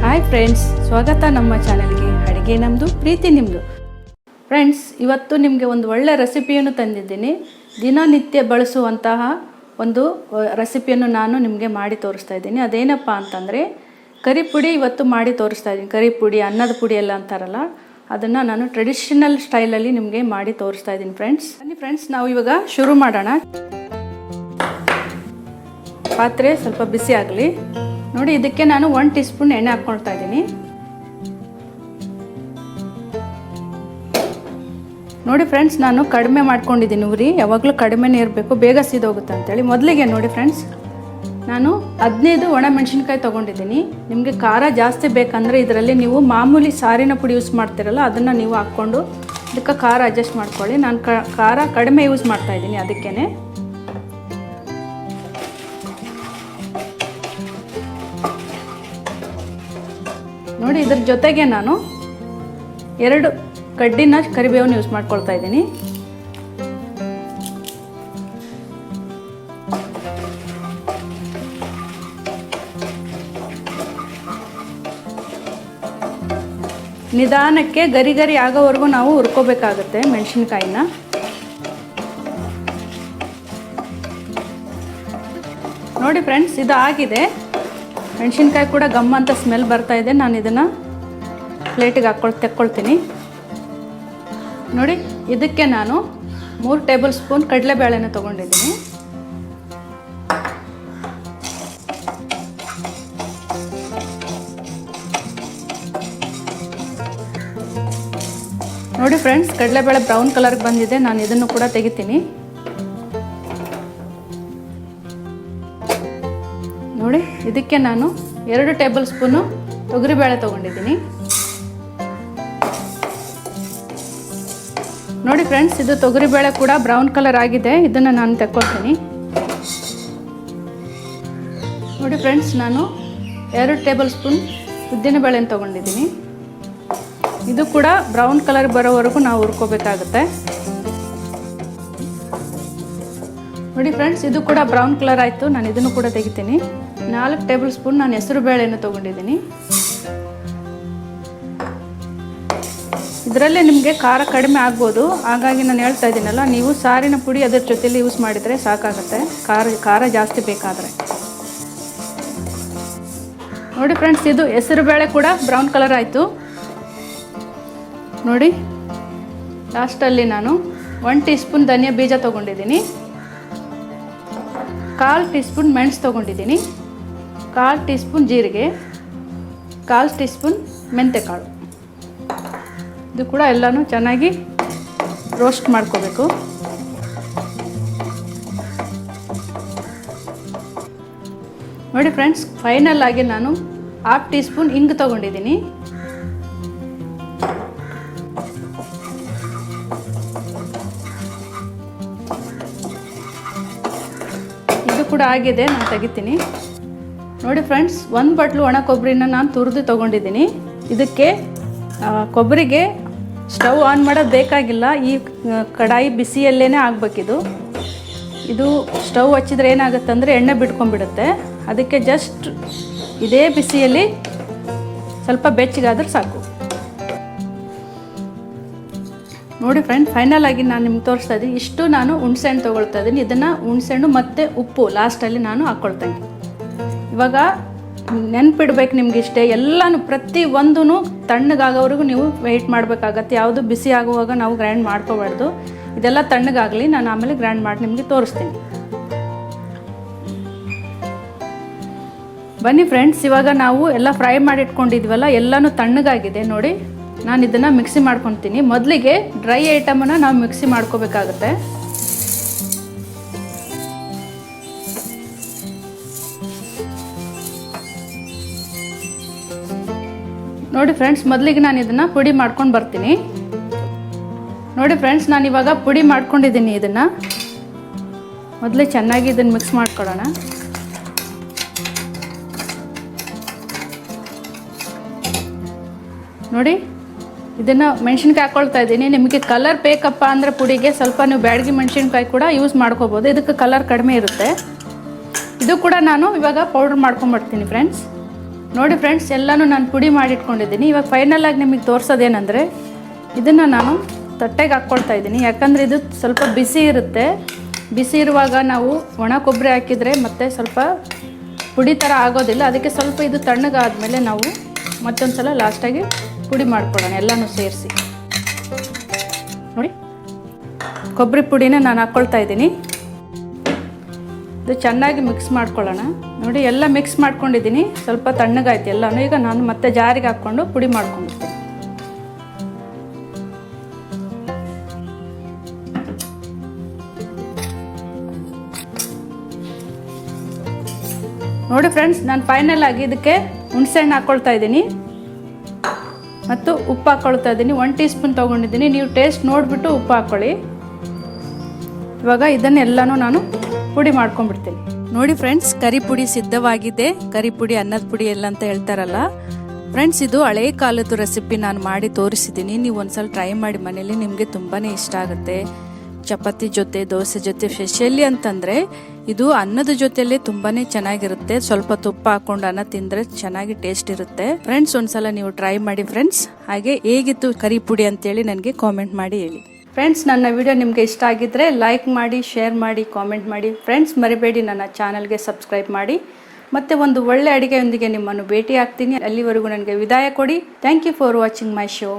Hi friends, ಸ್ವಾಗತ ನಮ್ಮ ಚಾನೆಲ್ಗೆ. ಅಡುಗೆ ನಮ್ಮದು, ಪ್ರೀತಿ ನಿಮ್ಮದು. ಫ್ರೆಂಡ್ಸ್, ಇವತ್ತು ನಿಮಗೆ ಒಂದು ಒಳ್ಳೆ ರೆಸಿಪಿಯನ್ನು ತಂದಿದ್ದೀನಿ. ದಿನನಿತ್ಯ ಬಳಸುವಂತಹ ಒಂದು ರೆಸಿಪಿಯನ್ನು ನಾನು ನಿಮಗೆ ಮಾಡಿ ತೋರಿಸ್ತಾ ಇದ್ದೀನಿ. ಅದೇನಪ್ಪ ಅಂತಂದರೆ ಕರಿ ಪುಡಿ ಇವತ್ತು ಮಾಡಿ ತೋರಿಸ್ತಾ ಇದ್ದೀನಿ. ಕರಿ ಪುಡಿ, ಅನ್ನದ ಪುಡಿ ಎಲ್ಲ ಅಂತಾರಲ್ಲ, ಅದನ್ನು ನಾನು ಟ್ರೆಡಿಷನಲ್ ಸ್ಟೈಲಲ್ಲಿ ನಿಮಗೆ ಮಾಡಿ ತೋರಿಸ್ತಾ ಇದ್ದೀನಿ. ಫ್ರೆಂಡ್ಸ್, ನಾವು ಇವಾಗ ಶುರು ಮಾಡೋಣ. ಪಾತ್ರೆ ಸ್ವಲ್ಪ ಬಿಸಿ ಆಗಲಿ. ನೋಡಿ, ಇದಕ್ಕೆ ನಾನು 1 ಟೀ ಸ್ಪೂನ್ ಎಣ್ಣೆ ಹಾಕ್ಕೊಳ್ತಾ ಇದ್ದೀನಿ. ನೋಡಿ ಫ್ರೆಂಡ್ಸ್, ನಾನು ಕಡಿಮೆ ಮಾಡ್ಕೊಂಡಿದ್ದೀನಿ ಉರಿ. ಯಾವಾಗಲೂ ಕಡಿಮೆನೇ ಇರಬೇಕು, ಬೇಗ ಸಿದೋಗುತ್ತೆ ಅಂತೇಳಿ. ಮೊದಲಿಗೆ ನೋಡಿ ಫ್ರೆಂಡ್ಸ್, ನಾನು 15 ಒಣಮೆಣಸಿನ್ಕಾಯಿ ತೊಗೊಂಡಿದ್ದೀನಿ. ನಿಮಗೆ ಖಾರ ಜಾಸ್ತಿ ಬೇಕಂದರೆ ಇದರಲ್ಲಿ ನೀವು ಮಾಮೂಲಿ ಸಾರಿನ ಪುಡಿ ಯೂಸ್ ಮಾಡ್ತೀರಲ್ಲ, ಅದನ್ನು ನೀವು ಹಾಕ್ಕೊಂಡು ಇದಕ್ಕೆ ಖಾರ ಅಡ್ಜಸ್ಟ್ ಮಾಡ್ಕೊಳ್ಳಿ. ನಾನು ಖಾರ ಕಡಿಮೆ ಯೂಸ್ ಮಾಡ್ತಾಯಿದ್ದೀನಿ, ಅದಕ್ಕೇ. ನೋಡಿ, ಇದ್ರ ಜೊತೆಗೆ ನಾನು 2 ಕಡ್ಡಿನ ಕರಿಬೇವನ್ನು ಯೂಸ್ ಮಾಡ್ಕೊಳ್ತಾ ಇದ್ದೀನಿ. ನಿಧಾನಕ್ಕೆ ಗರಿ ಗರಿ ಆಗೋವರೆಗೂ ನಾವು ಹುರ್ಕೋಬೇಕಾಗುತ್ತೆ ಮೆಣಸಿನ್ಕಾಯಿನ. ನೋಡಿ ಫ್ರೆಂಡ್ಸ್, ಇದು ಆಗಿದೆ. ಮೆಣಸಿನ್ಕಾಯಿ ಕೂಡ ಗಮ್ ಅಂತ ಸ್ಮೆಲ್ ಬರ್ತಾ ಇದೆ. ನಾನು ಇದನ್ನು ಪ್ಲೇಟಿಗೆ ತೆಕ್ಕೊಳ್ತೀನಿ. ನೋಡಿ, ಇದಕ್ಕೆ ನಾನು 3 ಟೇಬಲ್ ಸ್ಪೂನ್ ಕಡಲೆಬೇಳೆನ ತೊಗೊಂಡಿದ್ದೀನಿ. ನೋಡಿ ಫ್ರೆಂಡ್ಸ್, ಕಡಲೆಬೇಳೆ ಬ್ರೌನ್ ಕಲರ್ಗೆ ಬಂದಿದೆ. ನಾನು ಇದನ್ನು ಕೂಡ ತೆಗಿತೀನಿ. ನೋಡಿ, ಇದಕ್ಕೆ ನಾನು 2 ಟೇಬಲ್ ಸ್ಪೂನು ತೊಗರಿಬೇಳೆ ತೊಗೊಂಡಿದ್ದೀನಿ. ನೋಡಿ ಫ್ರೆಂಡ್ಸ್, ಇದು ತೊಗರಿಬೇಳೆ ಕೂಡ ಬ್ರೌನ್ ಕಲರ್ ಆಗಿದೆ. ಇದನ್ನು ನಾನು ತೆಕ್ಕೊಳ್ತೀನಿ. ನೋಡಿ ಫ್ರೆಂಡ್ಸ್, ನಾನು 2 ಟೇಬಲ್ ಸ್ಪೂನ್ ಉದ್ದಿನಬೇಳೆನ ತೊಗೊಂಡಿದ್ದೀನಿ. ಇದು ಕೂಡ ಬ್ರೌನ್ ಕಲರ್ ಬರೋವರೆಗೂ ನಾವು ಹುರ್ಕೋಬೇಕಾಗುತ್ತೆ. ನೋಡಿ ಫ್ರೆಂಡ್ಸ್, ಇದು ಕೂಡ ಬ್ರೌನ್ ಕಲರ್ ಆಯಿತು. ನಾನು ಇದನ್ನು ಕೂಡ ತೆಗಿತೀನಿ. 4 ಟೇಬಲ್ ಸ್ಪೂನ್ ನಾನು ಹೆಸರು ಬೇಳೆಯನ್ನು ತೊಗೊಂಡಿದ್ದೀನಿ. ಇದರಲ್ಲೇ ನಿಮಗೆ ಖಾರ ಕಡಿಮೆ ಆಗ್ಬೋದು, ಹಾಗಾಗಿ ನಾನು ಹೇಳ್ತಾ ಇದ್ದೀನಲ್ಲ, ನೀವು ಸಾರಿನ ಪುಡಿ ಅದರ ಜೊತೆಲಿ ಯೂಸ್ ಮಾಡಿದರೆ ಸಾಕಾಗುತ್ತೆ, ಖಾರ ಜಾಸ್ತಿ ಬೇಕಾದರೆ. ನೋಡಿ ಫ್ರೆಂಡ್ಸ್, ಇದು ಹೆಸರು ಬೇಳೆ ಕೂಡ ಬ್ರೌನ್ ಕಲರ್ ಆಯಿತು. ನೋಡಿ, ಲಾಸ್ಟಲ್ಲಿ ನಾನು 1 ಟೀ ಸ್ಪೂನ್ ಧನಿಯಾ ಬೀಜ ತೊಗೊಂಡಿದ್ದೀನಿ. 1/4 ಟೀ ಸ್ಪೂನ್ ಮೆಣಸು ತೊಗೊಂಡಿದ್ದೀನಿ. 1/4 ಟೀ ಸ್ಪೂನ್ ಜೀರಿಗೆ, 1/4 ಟೀ ಸ್ಪೂನ್ ಮೆಂತ್ಯಕಾಳು. ಇದು ಕೂಡ ಎಲ್ಲನೂ ಚೆನ್ನಾಗಿ ರೋಸ್ಟ್ ಮಾಡ್ಕೋಬೇಕು. ನೋಡಿ ಫ್ರೆಂಡ್ಸ್, ಫೈನಲ್ ಆಗಿ ನಾನು 1/2 ಟೀ ಸ್ಪೂನ್ ಇಂಗು ತೊಗೊಂಡಿದ್ದೀನಿ. ಇದು ಕೂಡ ಆಗಿದೆ, ನಾನು ತೆಗಿತೀನಿ. ನೋಡಿ ಫ್ರೆಂಡ್ಸ್, 1 ಬಟ್ಲು ಒಣ ಕೊಬ್ಬರಿನ ನಾನು ತುರಿದು ತೊಗೊಂಡಿದ್ದೀನಿ. ಇದಕ್ಕೆ ಕೊಬ್ಬರಿಗೆ ಸ್ಟವ್ ಆನ್ ಮಾಡೋದು ಬೇಕಾಗಿಲ್ಲ. ಈ ಕಡಾಯಿ ಬಿಸಿಯಲ್ಲೇ ಆಗಬೇಕಿದು. ಇದು ಸ್ಟವ್ ಹಚ್ಚಿದ್ರೆ ಏನಾಗುತ್ತೆ ಅಂದರೆ ಎಣ್ಣೆ ಬಿಟ್ಕೊಂಡ್ಬಿಡುತ್ತೆ. ಅದಕ್ಕೆ ಜಸ್ಟ್ ಇದೇ ಬಿಸಿಯಲ್ಲಿ ಸ್ವಲ್ಪ ಬೆಚ್ಚಗಾದ್ರೆ ಸಾಕು. ನೋಡಿ ಫ್ರೆಂಡ್, ಫೈನಲ್ ಆಗಿ ನಾನು ನಿಮ್ಗೆ ತೋರಿಸ್ತಾ ಇದ್ದೀನಿ. ಇಷ್ಟು ನಾನು ಹುಣಸೆಹಣ್ಣು ತೊಗೊಳ್ತಾ ಇದ್ದೀನಿ. ಇದನ್ನು ಹುಣಸೆಹಣ್ಣು ಮತ್ತು ಉಪ್ಪು ಲಾಸ್ಟಲ್ಲಿ ನಾನು ಹಾಕ್ಕೊಳ್ತಾ ಇದ್ದೀನಿ. ಇವಾಗ ನೆನ್ಪಿಡ್ಬೇಕು ನಿಮ್ಗೆ ಇಷ್ಟೇ, ಎಲ್ಲನೂ ಪ್ರತಿಯೊಂದೂ ತಣ್ಣಗಾಗೋವರೆಗೂ ನೀವು ವೆಯ್ಟ್ ಮಾಡಬೇಕಾಗತ್ತೆ. ಯಾವುದು ಬಿಸಿ ಆಗುವಾಗ ನಾವು ಗ್ರೈಂಡ್ ಮಾಡ್ಕೋಬಾರ್ದು. ಇದೆಲ್ಲ ತಣ್ಣಗಾಗಲಿ, ನಾನು ಆಮೇಲೆ ಗ್ರೈಂಡ್ ಮಾಡಿ ನಿಮಗೆ ತೋರಿಸ್ತೀನಿ. ಬನ್ನಿ ಫ್ರೆಂಡ್ಸ್, ಇವಾಗ ನಾವು ಎಲ್ಲ ಫ್ರೈ ಮಾಡಿ ಇಟ್ಕೊಂಡಿದ್ವಲ್ಲ, ಎಲ್ಲನೂ ತಣ್ಣಗಾಗಿದೆ. ನೋಡಿ, ನಾನು ಇದನ್ನು ಮಿಕ್ಸಿ ಮಾಡ್ಕೊತೀನಿ. ಮೊದಲಿಗೆ ಡ್ರೈ ಐಟಮನ್ನು ನಾವು ಮಿಕ್ಸಿ ಮಾಡ್ಕೋಬೇಕಾಗತ್ತೆ. ನೋಡಿ ಫ್ರೆಂಡ್ಸ್, ಮೊದಲಿಗೆ ನಾನು ಇದನ್ನು ಪುಡಿ ಮಾಡ್ಕೊಂಡು ಬರ್ತೀನಿ. ನೋಡಿ ಫ್ರೆಂಡ್ಸ್, ನಾನು ಇವಾಗ ಪುಡಿ ಮಾಡ್ಕೊಂಡಿದ್ದೀನಿ. ಇದನ್ನು ಮೊದಲೇ ಚೆನ್ನಾಗಿ ಇದನ್ನು ಮಿಕ್ಸ್ ಮಾಡ್ಕೊಳ್ಳೋಣ. ನೋಡಿ, ಇದನ್ನು ಮೆಣಸಿನ್ಕಾಯಿ ಹಾಕ್ಕೊಳ್ತಾ ಇದ್ದೀನಿ. ನಿಮಗೆ ಕಲರ್ ಬೇಕಪ್ಪ ಅಂದರೆ ಪುಡಿಗೆ ಸ್ವಲ್ಪ ನೀವು ಬ್ಯಾಡಗಿ ಮೆಣಸಿನ್ಕಾಯಿ ಕೂಡ ಯೂಸ್ ಮಾಡ್ಕೋಬೋದು. ಇದಕ್ಕೆ ಕಲರ್ ಕಡಿಮೆ ಇರುತ್ತೆ. ಇದು ಕೂಡ ನಾನು ಇವಾಗ ಪೌಡ್ರ್ ಮಾಡ್ಕೊಂಡ್ಬಿಡ್ತೀನಿ ಫ್ರೆಂಡ್ಸ್. ನೋಡಿ ಫ್ರೆಂಡ್ಸ್, ಎಲ್ಲನೂ ನಾನು ಪುಡಿ ಮಾಡಿಟ್ಕೊಂಡಿದ್ದೀನಿ. ಇವಾಗ ಫೈನಲಾಗಿ ನಿಮಗೆ ತೋರಿಸೋದೇನೆಂದರೆ ಇದನ್ನು ನಾನು ತಟ್ಟೆಗೆ ಹಾಕ್ಕೊಳ್ತಾ ಇದ್ದೀನಿ. ಯಾಕಂದರೆ ಇದು ಸ್ವಲ್ಪ ಬಿಸಿ ಇರುತ್ತೆ. ಬಿಸಿ ಇರುವಾಗ ನಾವು ಒಣ ಕೊಬ್ಬರಿ ಹಾಕಿದರೆ ಮತ್ತೆ ಸ್ವಲ್ಪ ಪುಡಿ ಥರ ಆಗೋದಿಲ್ಲ. ಅದಕ್ಕೆ ಸ್ವಲ್ಪ ಇದು ತಣ್ಣಗಾದ್ಮೇಲೆ ನಾವು ಮತ್ತೊಂದು ಸಲ ಲಾಸ್ಟಾಗಿ ಪುಡಿ ಮಾಡ್ಕೊಳ್ಳೋಣ ಎಲ್ಲನೂ ಸೇರಿಸಿ. ನೋಡಿ, ಕೊಬ್ಬರಿ ಪುಡಿನ ನಾನು ಹಾಕ್ಕೊಳ್ತಾ ಇದ್ದೀನಿ. ಇದು ಚೆನ್ನಾಗಿ ಮಿಕ್ಸ್ ಮಾಡ್ಕೊಳ್ಳೋಣ. ನೋಡಿ, ಎಲ್ಲ ಮಿಕ್ಸ್ ಮಾಡ್ಕೊಂಡಿದ್ದೀನಿ. ಸ್ವಲ್ಪ ತಣ್ಣಗಾಯ್ತು ಎಲ್ಲನೂ. ಈಗ ನಾನು ಮತ್ತೆ ಜಾರಿಗೆ ಹಾಕ್ಕೊಂಡು ಪುಡಿ ಮಾಡ್ಕೊಂಡಿರ್ತೀನಿ. ನೋಡಿ ಫ್ರೆಂಡ್ಸ್, ನಾನು ಫೈನಲ್ ಆಗಿ ಇದಕ್ಕೆ ಹುಣಸೆಹಣ್ಣು ಹಾಕ್ಕೊಳ್ತಾ ಇದ್ದೀನಿ ಮತ್ತು ಉಪ್ಪು ಹಾಕ್ಕೊಳ್ತಾ ಇದ್ದೀನಿ. 1 ಟೀ ಸ್ಪೂನ್ ತೊಗೊಂಡಿದ್ದೀನಿ. ನೀವು ಟೇಸ್ಟ್ ನೋಡಿಬಿಟ್ಟು ಉಪ್ಪು ಹಾಕ್ಕೊಳ್ಳಿ. ಇವಾಗ ಇದನ್ನೆಲ್ಲನೂ ನಾನು ಪುಡಿ ಮಾಡ್ಕೊಂಡ್ಬಿಡ್ತೀನಿ. ನೋಡಿ ಫ್ರೆಂಡ್ಸ್, ಕರಿ ಪುಡಿ ಸಿದ್ಧವಾಗಿದೆ. ಕರಿ ಪುಡಿ ಅನ್ನದ ಪುಡಿ ಎಲ್ಲ ಅಂತ ಹೇಳ್ತಾರಲ್ಲ ಫ್ರೆಂಡ್ಸ್, ಇದು ಹಳೆ ಕಾಲದ ರೆಸಿಪಿ ನಾನು ಮಾಡಿ ತೋರಿಸಿದ್ದೀನಿ. ನೀವು ಒಂದ್ಸಲ ಟ್ರೈ ಮಾಡಿ ಮನೇಲಿ, ನಿಮಗೆ ತುಂಬಾ ಇಷ್ಟ ಆಗುತ್ತೆ. ಚಪಾತಿ ಜೊತೆ, ದೋಸೆ ಜೊತೆ, ಸ್ಪೆಷಲಿ ಅಂತಂದರೆ ಇದು ಅನ್ನದ ಜೊತೆಯಲ್ಲೇ ತುಂಬಾ ಚೆನ್ನಾಗಿರುತ್ತೆ. ಸ್ವಲ್ಪ ತುಪ್ಪ ಹಾಕೊಂಡು ಅನ್ನ ತಿಂದರೆ ಚೆನ್ನಾಗಿ ಟೇಸ್ಟ್ ಇರುತ್ತೆ. ಫ್ರೆಂಡ್ಸ್, ಒಂದ್ಸಲ ನೀವು ಟ್ರೈ ಮಾಡಿ ಫ್ರೆಂಡ್ಸ್. ಹಾಗೆ ಹೇಗಿತ್ತು ಕರಿ ಪುಡಿ ಅಂತೇಳಿ ನನಗೆ ಕಾಮೆಂಟ್ ಮಾಡಿ ಹೇಳಿ. ಫ್ರೆಂಡ್ಸ್, ನನ್ನ ವಿಡಿಯೋ ನಿಮಗೆ ಇಷ್ಟ ಆಗಿದ್ದರೆ ಲೈಕ್ ಮಾಡಿ, ಶೇರ್ ಮಾಡಿ, ಕಾಮೆಂಟ್ ಮಾಡಿ. ಫ್ರೆಂಡ್ಸ್, ಮರಿಬೇಡಿ ನನ್ನ ಚಾನಲ್ಗೆ ಸಬ್ಸ್ಕ್ರೈಬ್ ಮಾಡಿ. ಮತ್ತೆ ಒಂದು ಒಳ್ಳೆ ಅಡುಗೆಯೊಂದಿಗೆ ನಿಮ್ಮನ್ನು ಭೇಟಿ ಆಗ್ತೀನಿ. ಅಲ್ಲಿವರೆಗೂ ನನಗೆ ವಿದಾಯ ಕೊಡಿ. Thank you for watching my show.